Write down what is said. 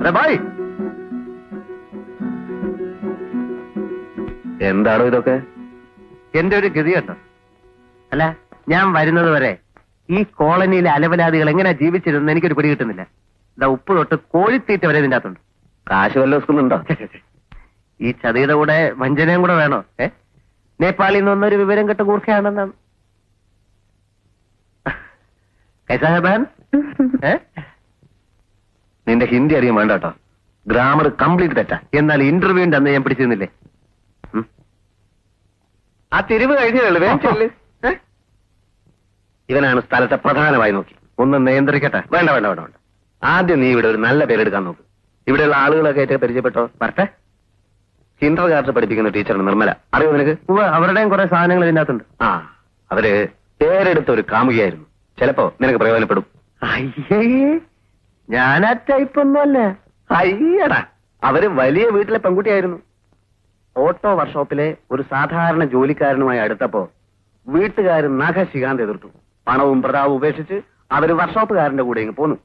Bye. എന്താണോ ഇതൊക്കെ? എന്റെ ഒരു ഗതി കേട്ടോ. അല്ല, ഞാൻ വരുന്നത് വരെ ഈ കോളനിയിലെ അലവലാദികൾ എങ്ങനെ ജീവിച്ചിരുന്നു എനിക്കൊരു പിടി കിട്ടുന്നില്ല. ഇതാ ഉപ്പ് തൊട്ട് കോഴിത്തീറ്റ വരെ ഇതിന്റെ അകത്തുണ്ട്. കാശ് വല്ല സ്കൂളുണ്ടോ? ഈ ചതിയുടെ കൂടെ വഞ്ചനയും കൂടെ വേണോ? നേപ്പാളിൽ നിന്ന് വന്നൊരു വിവരം കെട്ട കൂർക്കയാണെന്നാണ്. നിന്റെ ഹിന്ദി അറിയാൻ വേണ്ട കേട്ടോ. ഗ്രാമർ കംപ്ലീറ്റ് തെറ്റാ. എന്നാൽ ഇന്റർവ്യൂവിന്റെ അന്ന് ഞാൻ പിടിച്ചിരുന്നില്ലേ? ആ തിരിവ് കഴിഞ്ഞേ. ഇവനാണ് സ്ഥലത്തെ പ്രധാനമായി നോക്കി ഒന്ന് നിയന്ത്രിക്കട്ടെ. വേണ്ട വേണ്ട വേണ്ട വേണ്ട. ആദ്യം നീ ഇവിടെ ഒരു നല്ല പേരെടുക്കാൻ നോക്ക്. ഇവിടെയുള്ള ആളുകളൊക്കെ ആയിട്ട് പരിചയപ്പെട്ടോ. വരട്ടെ. കിൻഡർ ഗാർഡൻ പഠിപ്പിക്കുന്ന ടീച്ചറാണ് നിർമ്മല. അറിയോ നിനക്ക്? അവരുടെയും കുറെ സാധനങ്ങൾ ഇതിനകത്തുണ്ട്. ആ, അവര് പേരെടുത്ത ഒരു കാമുകിയായിരുന്നു. ചിലപ്പോ നിനക്ക് പ്രയോജനപ്പെടും. അയ്യേ, ഞാൻ ആ ടൈപ്പൊന്നുമല്ല. അയ്യടാ, അവര് വലിയ വീട്ടിലെ പെൺകുട്ടിയായിരുന്നു. ഓട്ടോ വർക്ക്ഷോപ്പിലെ ഒരു സാധാരണ ജോലിക്കാരനുമായി അടുത്തപ്പോ വീട്ടുകാർ നഖശികാന്ത് എതിർത്തു. പണവും പ്രതാവും ഉപേക്ഷിച്ച് അവര് വർക്ക്ഷോപ്പുകാരന്റെ കൂടെ ഇങ്ങ് പോന്നു.